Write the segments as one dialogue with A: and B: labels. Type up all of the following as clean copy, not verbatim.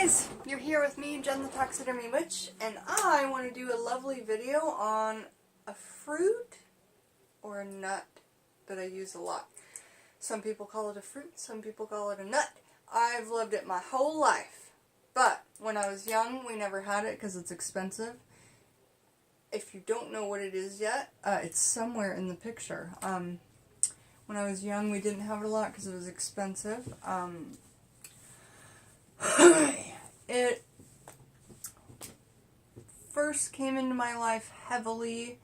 A: guys, you're here with me, Jen the Taxidermy Witch, and I want to do a lovely video on a fruit or a nut that I use a lot. Some people call it a fruit, some people call it a nut. I've loved it my whole life, but when I was young we never had it because it's expensive. If you don't know what it is yet, it's somewhere in the picture. When I was young we didn't have it a lot because it was expensive. It first came into my life heavily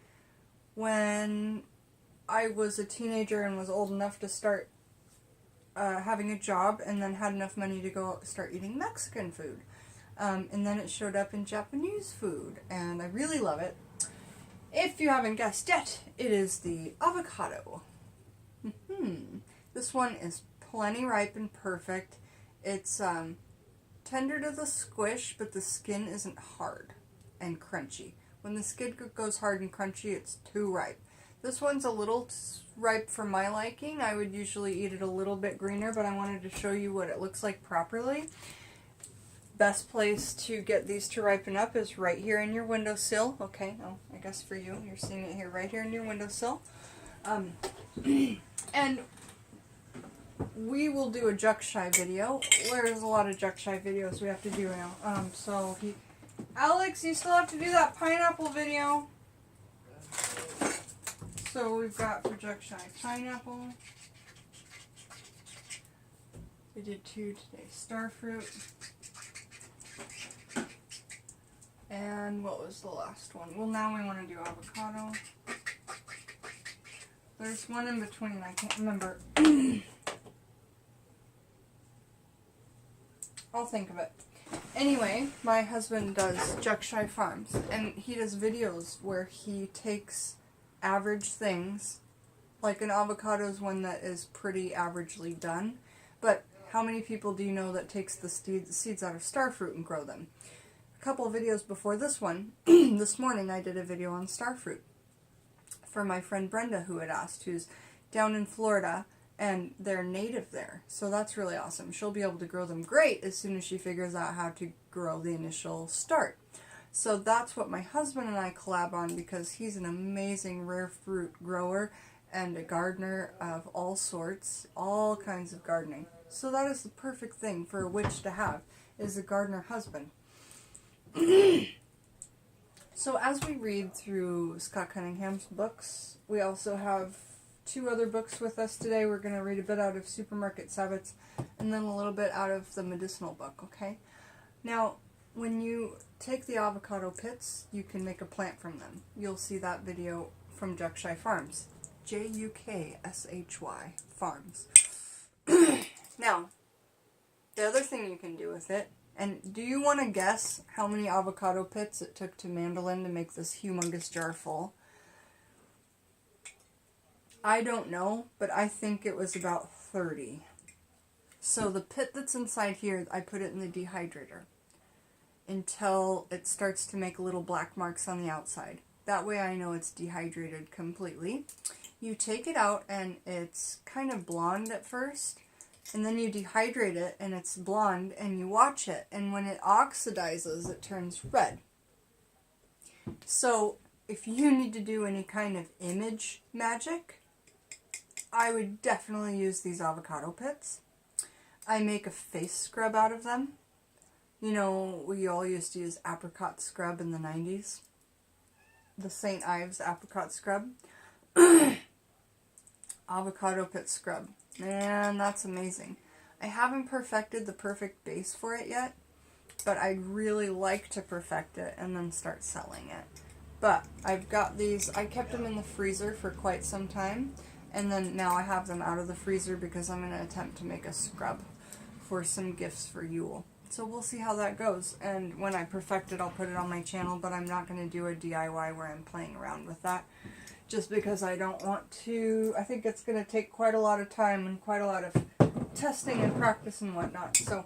A: when I was a teenager and was old enough to start having a job, and then had enough money to go start eating Mexican food. And then it showed up in Japanese food, and I really love it. If you haven't guessed yet, it is the avocado. This one is plenty ripe and perfect. It's tender to the squish, but the skin isn't hard and crunchy. When the skin goes hard and crunchy, it's too ripe. This one's a little ripe for my liking. I would usually eat it a little bit greener, but I wanted to show you what it looks like properly. Best place to get these to ripen up is right here in your windowsill. Okay, oh, I guess for you, you're seeing it here, right here in your windowsill. And we will do a Jukshy video. There's a lot of Jukshy videos we have to do now. Alex, you still have to do that pineapple video. So we've got for Jukshy pineapple. We did 2 today. Starfruit. And what was the last one? Well, now we want to do avocado. There's one in between, I can't remember. I'll think of it. Anyway, my husband does Jukshy Farms, and he does videos where he takes average things, like an avocado is one that is pretty averagely done, but how many people do you know that takes the seeds out of starfruit and grow them? A couple of videos before this one, this morning I did a video on starfruit for my friend Brenda, who had asked, who's down in Florida, and they're native there. So that's really awesome. She'll be able to grow them great as soon as she figures out how to grow the initial start. So that's what my husband and I collab on, because he's an amazing rare fruit grower and a gardener of all sorts, all kinds of gardening. So that is the perfect thing for a witch to have, is a gardener husband. So as we read through Scott Cunningham's books, we also have 2 other books with us today. We're going to read a bit out of Supermarket Sabbaths and then a little bit out of the medicinal book, okay? Now, when you take the avocado pits, you can make a plant from them. You'll see that video from Jukshy Farms. Jukshy Farms. Now, the other thing you can do with it, and do you want to guess how many avocado pits it took to mandolin to make this humongous jar full? I don't know, but I think it was about 30. So the pit that's inside here, I put it in the dehydrator until it starts to make little black marks on the outside. That way I know it's dehydrated completely. You take it out and it's kind of blonde at first, and then you dehydrate it and it's blonde, and you watch it, and when it oxidizes it turns red. So if you need to do any kind of image magic, I would definitely use these avocado pits. I make a face scrub out of them. You know, we all used to use apricot scrub in the 90s. The St. Ives apricot scrub. Avocado pit scrub. Man, that's amazing. I haven't perfected the perfect base for it yet, but I'd really like to perfect it and then start selling it. But I've got these, I kept them in the freezer for quite some time, and then now I have them out of the freezer because I'm going to attempt to make a scrub for some gifts for Yule. So we'll see how that goes, and when I perfect it I'll put it on my channel, but I'm not going to do a DIY where I'm playing around with that, just because I don't want to. I think it's going to take quite a lot of time and quite a lot of testing and practice and whatnot. So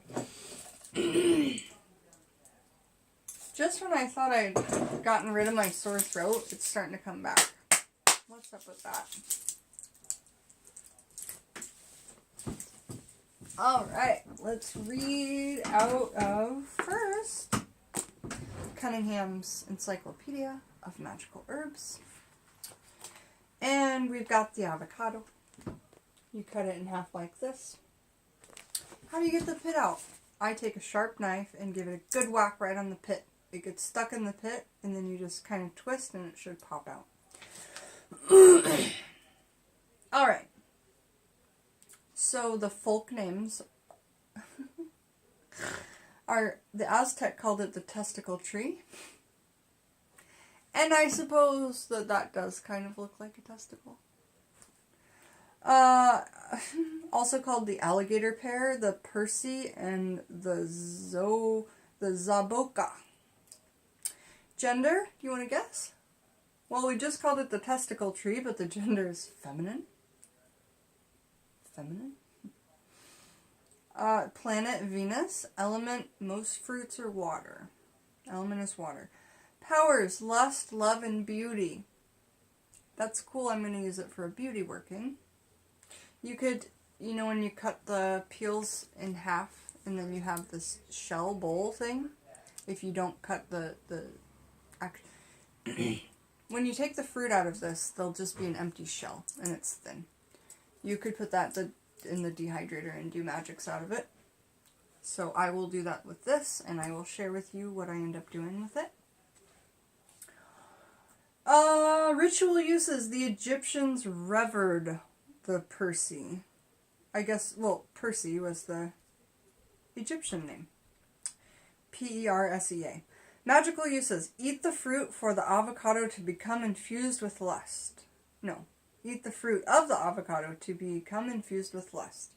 A: just when I thought I'd gotten rid of my sore throat, it's starting to come back. What's up with that? Alright, let's read out of Cunningham's Encyclopedia of Magical Herbs. And we've got the avocado. You cut it in half like this. How do you get the pit out? I take a sharp knife and give it a good whack right on the pit. It gets stuck in the pit, and then you just kind of twist and it should pop out. Alright. So the folk names are, the Aztec called it the testicle tree. And I suppose that does kind of look like a testicle. Also called the alligator pear, the Percy, and the Zaboka. Gender, do you want to guess? Well, we just called it the testicle tree, but the gender is feminine. Feminine? Planet Venus. Element, most fruits are water. Element is water. Powers, lust, love, and beauty. That's cool. I'm going to use it for a beauty working. You could, you know, when you cut the peels in half and then you have this shell bowl thing, if you don't cut when you take the fruit out of this, there'll just be an empty shell and it's thin. You could put that in the dehydrator and do magics out of it. So I will do that with this, and I will share with you what I end up doing with it. Ritual uses. The Egyptians revered the Percy. I guess, well, Percy was the Egyptian name. P-E-R-S-E-A. Magical uses. Eat the fruit for the avocado to become infused with lust. No. Eat the fruit of the avocado to become infused with lust.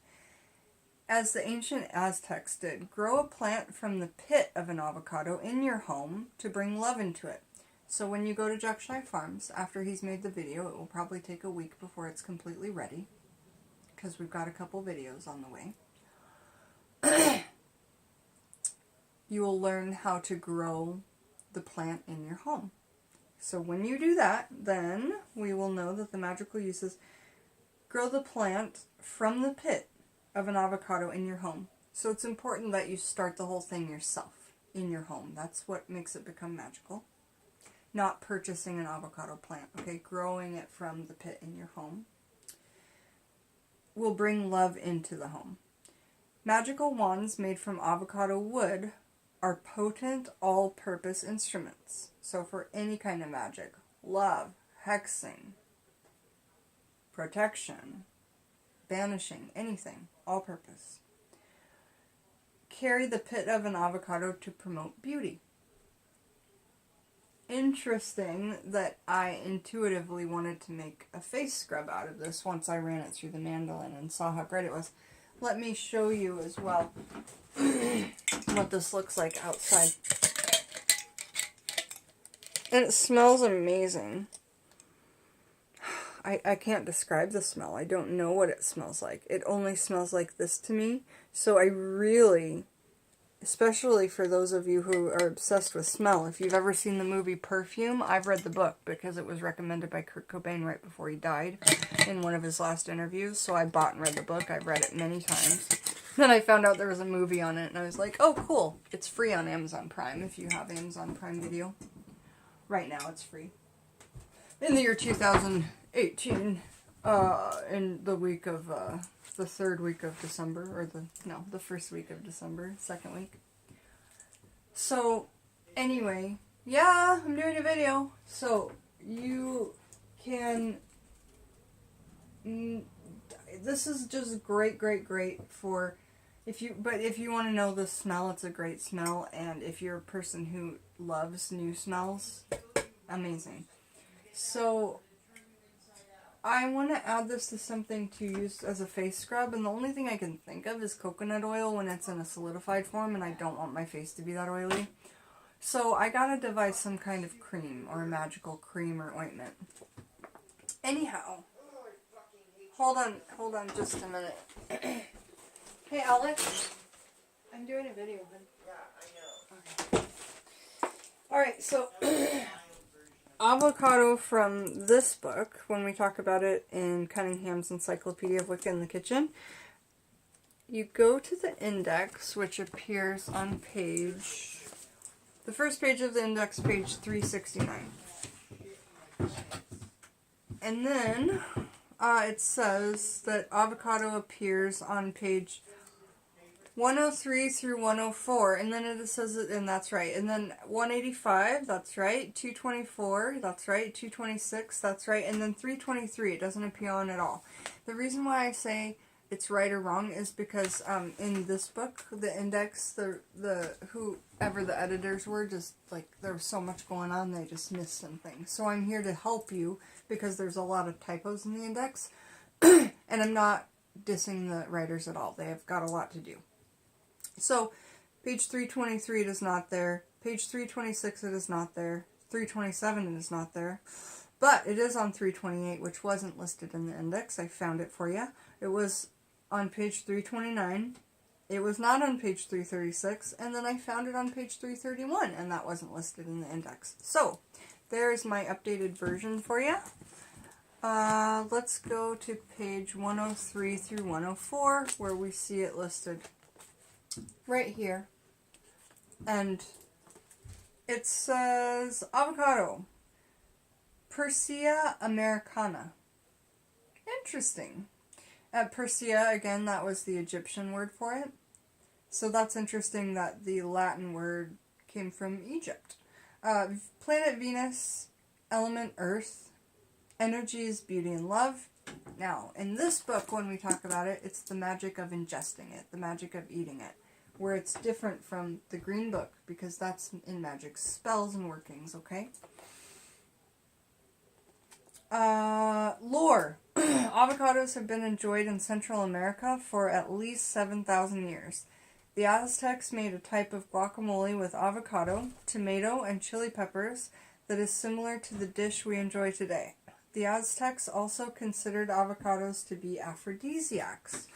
A: As the ancient Aztecs did, grow a plant from the pit of an avocado in your home to bring love into it. So when you go to Jackshai Farms, after he's made the video, it will probably take a week before it's completely ready, because we've got a couple videos on the way. You will learn how to grow the plant in your home. So when you do that, then we will know that the magical uses grow the plant from the pit of an avocado in your home. So it's important that you start the whole thing yourself in your home. That's what makes it become magical. Not purchasing an avocado plant, okay? Growing it from the pit in your home will bring love into the home. Magical wands made from avocado wood are potent all-purpose instruments. So for any kind of magic, love, hexing, protection, banishing, anything, all-purpose. Carry the pit of an avocado to promote beauty. Interesting that I intuitively wanted to make a face scrub out of this once I ran it through the mandolin and saw how great it was. Let me show you as well what this looks like outside. And it smells amazing. I can't describe the smell. I don't know what it smells like. It only smells like this to me. So I really, especially for those of you who are obsessed with smell, if you've ever seen the movie Perfume, I've read the book because it was recommended by Kurt Cobain right before he died in one of his last interviews. So I bought and read the book. I've read it many times. Then I found out there was a movie on it, and I was like, oh, cool. It's free on Amazon Prime if you have Amazon Prime Video. Right now it's free. In the year 2018, in the week of, the third week of December, or the first week of December, second week. So, anyway, yeah, I'm doing a video. So, you can, this is just great for, if you want to know the smell, it's a great smell, and if you're a person who loves new smells, amazing. So, I want to add this to something to use as a face scrub, and the only thing I can think of is coconut oil when it's in a solidified form, and I don't want my face to be that oily. So I gotta devise some kind of cream, or a magical cream or ointment. Anyhow, hold on just a minute. Hey Alex, I'm doing a video, hon. Yeah, I know. Okay. Alright, so avocado from this book, when we talk about it in Cunningham's Encyclopedia of Wicca in the Kitchen, you go to the index, which appears on page The first page of the index, page 369. And then it says that avocado appears on page 103 through 104, and then it says it, and that's right. And then 185, that's right. 224, that's right. 226, that's right. And then 323, it doesn't appear on at all. The reason why I say it's right or wrong is because in this book, the index, whoever the editors were, just like there was so much going on, they just missed some things. So I'm here to help you because there's a lot of typos in the index, and I'm not dissing the writers at all. They have got a lot to do. So, page 323 it is not there. Page 326 it is not there. 327 it is not there. But it is on 328, which wasn't listed in the index. I found it for you. It was on page 329. It was not on page 336. And then I found it on page 331, and that wasn't listed in the index. So, there's my updated version for you. Let's go to page 103 through 104, where we see it listed. Right here. And it says avocado. Persea americana. Interesting. Persea, again, that was the Egyptian word for it. So that's interesting that the Latin word came from Egypt. Planet Venus, element Earth, energy is beauty and love. Now, in this book, when we talk about it, it's the magic of ingesting it, the magic of eating it, where it's different from the green book, because that's in magic spells and workings, okay? Lore. Avocados have been enjoyed in Central America for at least 7,000 years. The Aztecs made a type of guacamole with avocado, tomato, and chili peppers that is similar to the dish we enjoy today. The Aztecs also considered avocados to be aphrodisiacs.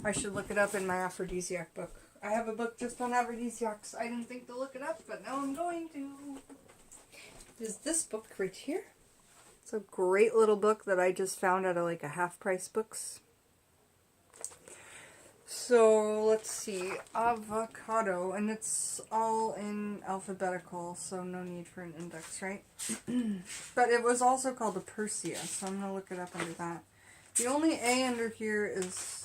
A: I should look it up in my aphrodisiac book. I have a book just on aphrodisiacs. I didn't think to look it up, but now I'm going to. Is this book right here? It's a great little book that I just found at a half-price books. So, let's see. Avocado, and it's all in alphabetical, so no need for an index, right? But it was also called a Persea, so I'm going to look it up under that. The only A under here is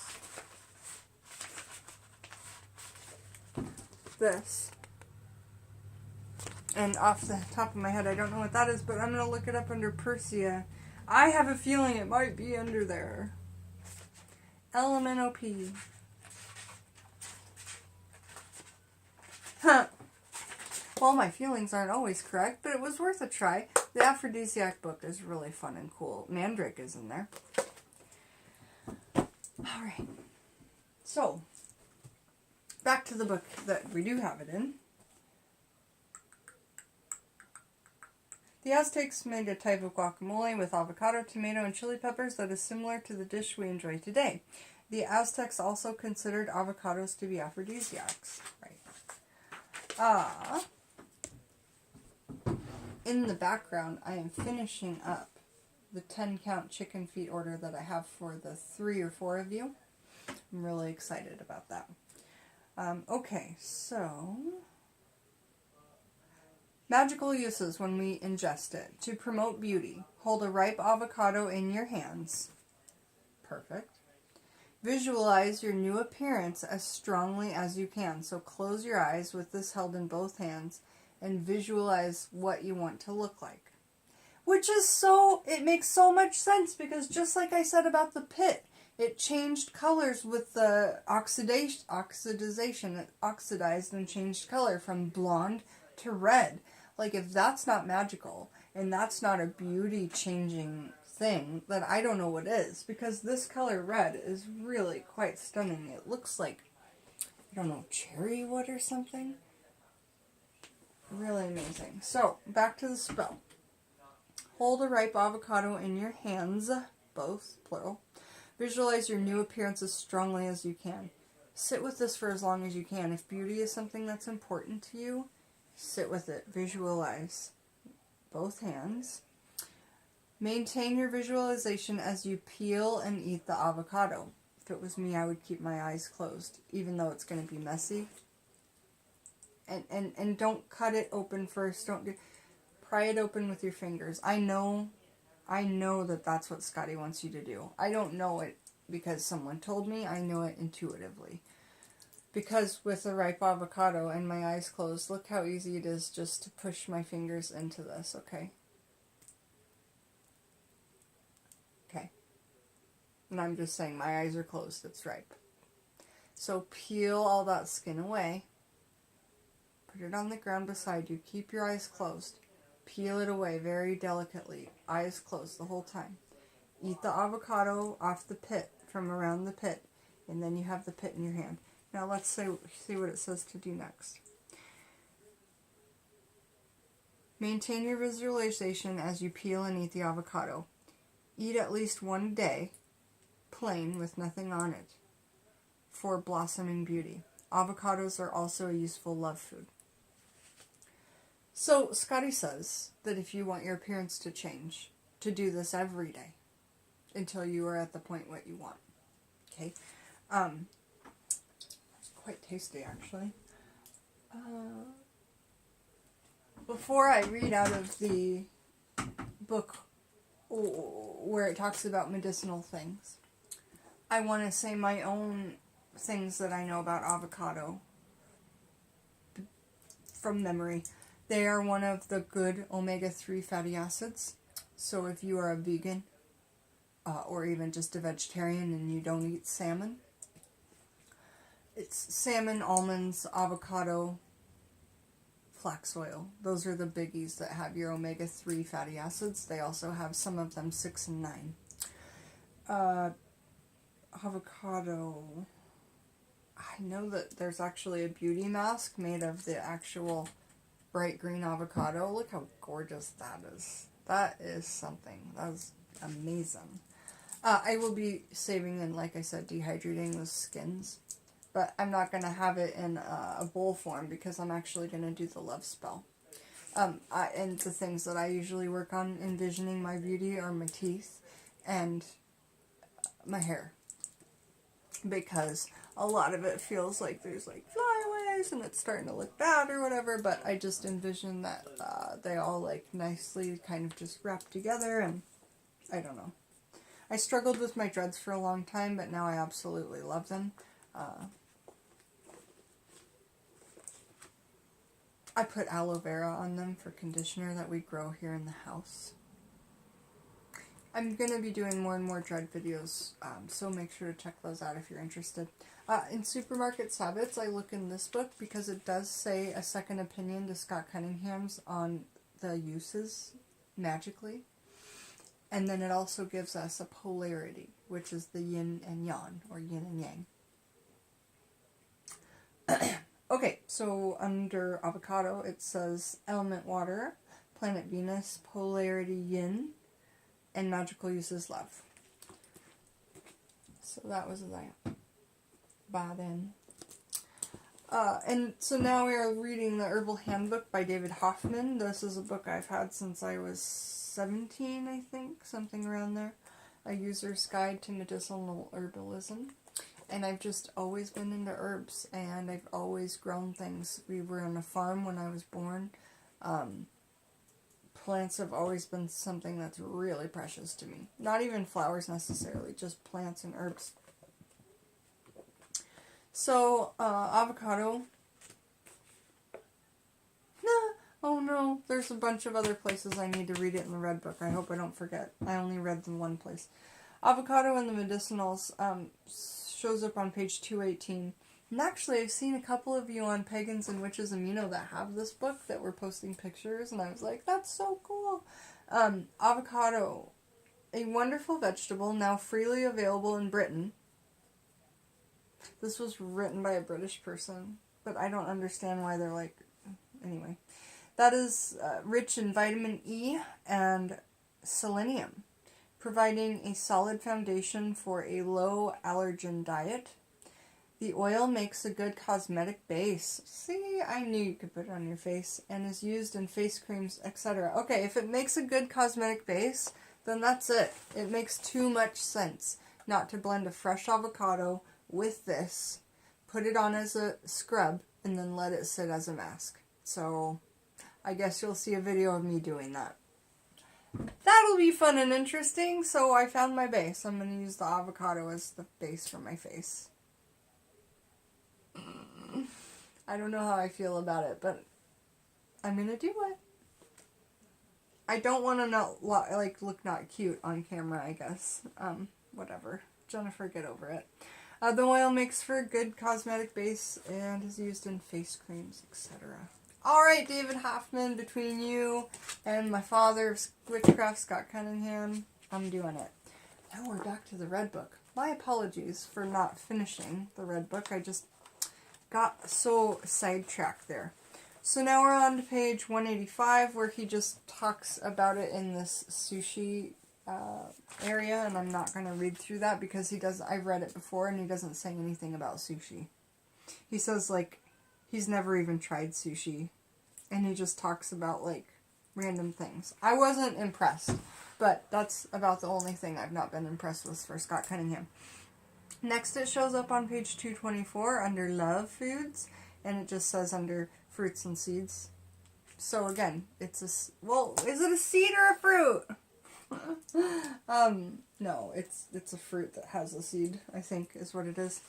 A: this. And off the top of my head, I don't know what that is, but I'm going to look it up under Persea. I have a feeling it might be under there. LMNOP. Huh. Well, my feelings aren't always correct, but it was worth a try. The aphrodisiac book is really fun and cool. Mandrake is in there. Alright. So, back to the book that we do have it in. The Aztecs made a type of guacamole with avocado, tomato, and chili peppers that is similar to the dish we enjoy today. The Aztecs also considered avocados to be aphrodisiacs. Right. In the background, I am finishing up the 10-count chicken feet order that I have for the 3 or 4 of you. I'm really excited about that. Okay, so magical uses when we ingest it. To promote beauty, hold a ripe avocado in your hands. Perfect. Visualize your new appearance as strongly as you can. So close your eyes with this held in both hands and visualize what you want to look like. Which is it makes so much sense because just like I said about the pit, it changed colors with the oxidization. It oxidized and changed color from blonde to red. Like, if that's not magical, and that's not a beauty-changing thing, then I don't know what is. Because this color red is really quite stunning. It looks like, I don't know, cherry wood or something. Really amazing. So, back to the spell. Hold a ripe avocado in your hands, both, plural. Visualize your new appearance as strongly as you can. Sit with this for as long as you can. If beauty is something that's important to you, sit with it. Visualize. Both hands. Maintain your visualization as you peel and eat the avocado. If it was me, I would keep my eyes closed, even though it's going to be messy. And don't cut it open first. Pry it open with your fingers. I know that that's what Scotty wants you to do. I don't know it because someone told me. I know it intuitively. Because with a ripe avocado and my eyes closed, look how easy it is just to push my fingers into this, okay? Okay. And I'm just saying my eyes are closed, it's ripe. So peel all that skin away. Put it on the ground beside you. Keep your eyes closed. Peel it away very delicately. Eyes closed the whole time. Eat the avocado off the pit, from around the pit, and then you have the pit in your hand. Now let's see what it says to do next. Maintain your visualization as you peel and eat the avocado. Eat at least one a day, plain with nothing on it, for blossoming beauty. Avocados are also a useful love food. So Scotty says that if you want your appearance to change, to do this every day until you are at the point what you want. Okay? It's quite tasty actually. Before I read out of the book where it talks about medicinal things, I want to say my own things that I know about avocado from memory. They are one of the good omega-3 fatty acids. So if you are a vegan or even just a vegetarian and you don't eat salmon, it's salmon, almonds, avocado, flax oil. Those are the biggies that have your omega-3 fatty acids. They also have some of them 6 and 9. Avocado. I know that there's actually a beauty mask made of the actual bright green avocado. Look how gorgeous that is. That is something. That is amazing. I will be saving and, like I said, dehydrating those skins. But I'm not going to have it in a bowl form because I'm actually going to do the love spell. And the things that I usually work on envisioning my beauty are my teeth and my hair. Because a lot of it feels like there's like flyaways and it's starting to look bad or whatever, but I just envision that they all like nicely kind of just wrap together, and I don't know. I struggled with my dreads for a long time, but now I absolutely love them. I put aloe vera on them for conditioner that we grow here in the house. I'm going to be doing more and more dread videos, so make sure to check those out if you're interested. In Supermarket Habits, I look in this book because it does say a second opinion to Scott Cunningham's on the uses magically. And then it also gives us a polarity, which is the yin and yang, or yin and yang. Okay, so under avocado it says element water, planet Venus, polarity yin, and magical uses love. So that was that. Baden. And so now we are reading the Herbal Handbook by David Hoffman. This is a book I've had since I was 17, I think, something around there. A User's Guide to Medicinal Herbalism. And I've just always been into herbs, and I've always grown things. We were on a farm when I was born. Plants have always been something that's really precious to me. Not even flowers necessarily, just plants and herbs. So, avocado. Oh no, there's a bunch of other places I need to read it in the Red Book. I hope I don't forget. I only read them one place. Avocado and the Medicinals shows up on page 218. And actually, I've seen a couple of you on Pagans and Witches Amino that have this book that were posting pictures, and I was like, that's so cool. Avocado, a wonderful vegetable now freely available in Britain. This was written by a British person, but I don't understand why they're like... Anyway. That is rich in vitamin E and selenium, providing a solid foundation for a low allergen diet. The oil makes a good cosmetic base. See, I knew you could put it on your face, and is used in face creams, etc. Okay, if it makes a good cosmetic base, then that's it. It makes too much sense not to blend a fresh avocado with this, put it on as a scrub, and then let it sit as a mask. So I guess you'll see a video of me doing that. That'll be fun and interesting. So I found my base. I'm going to use the avocado as the base for my face. I don't know how I feel about it, but I'm going to do it. I don't want to not look not cute on camera, I guess. Whatever. Jennifer, get over it. The oil makes for a good cosmetic base and is used in face creams, etc. Alright, David Hoffman, between you and my father of Witchcraft, Scott Cunningham, I'm doing it. Now we're back to the Red Book. My apologies for not finishing the Red Book. I just got so sidetracked there. So now we're on to page 185, where he just talks about it in this sushi area, and I'm not going to read through that because I've read it before, and he doesn't say anything about sushi. He says, like, he's never even tried sushi, and he just talks about, like, random things. I wasn't impressed, but that's about the only thing I've not been impressed with for Scott Cunningham. Next, it shows up on page 224 under Love Foods, and it just says under Fruits and Seeds. So again, it's is it a seed or a fruit? No, it's a fruit that has a seed, I think, is what it is.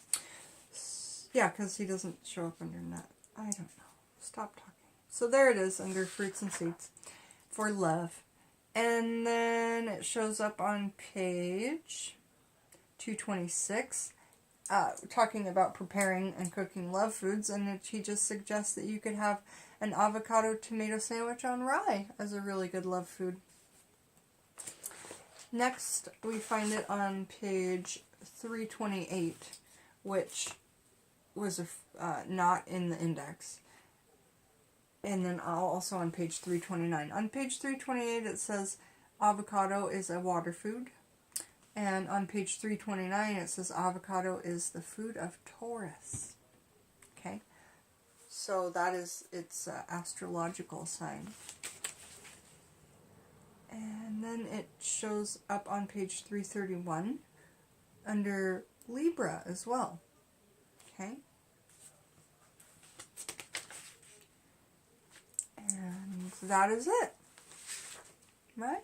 A: Yeah, because he doesn't show up under nut. I don't know. Stop talking. So there it is under Fruits and Seeds for love. And then it shows up on page 226, talking about preparing and cooking love foods, and he just suggests that you could have an avocado tomato sandwich on rye as a really good love food. Next, we find it on page 328, which was not in the index. And then also on page 329. On page 328, it says avocado is a water food. And on page 329, it says avocado is the food of Taurus. Okay? So that is its astrological sign. And then it shows up on page 331 under Libra as well. Okay? And that is it. Right?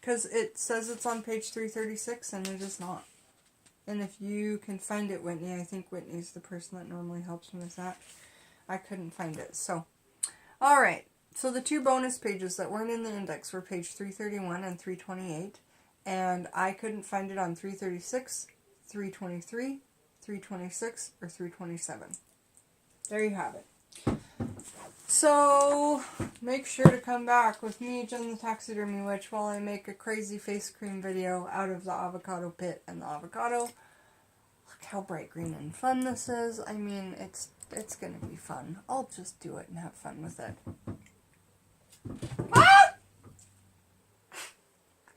A: Because it says it's on page 336 and it is not. And if you can find it, Whitney, I think Whitney's the person that normally helps me with that. I couldn't find it. So, alright. So the two bonus pages that weren't in the index were page 331 and 328. And I couldn't find it on 336, 323, 326, or 327. There you have it. So, make sure to come back with me, Jen the Taxidermy Witch, while I make a crazy face cream video out of the avocado pit and the avocado. Look how bright green and fun this is. I mean, it's gonna be fun. I'll just do it and have fun with it. Ah!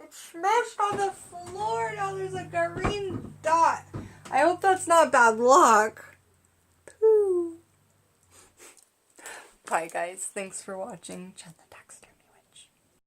A: It smashed on the floor. Now there's a green dot. I hope that's not bad luck. Pooh. Bye, guys. Thanks for watching.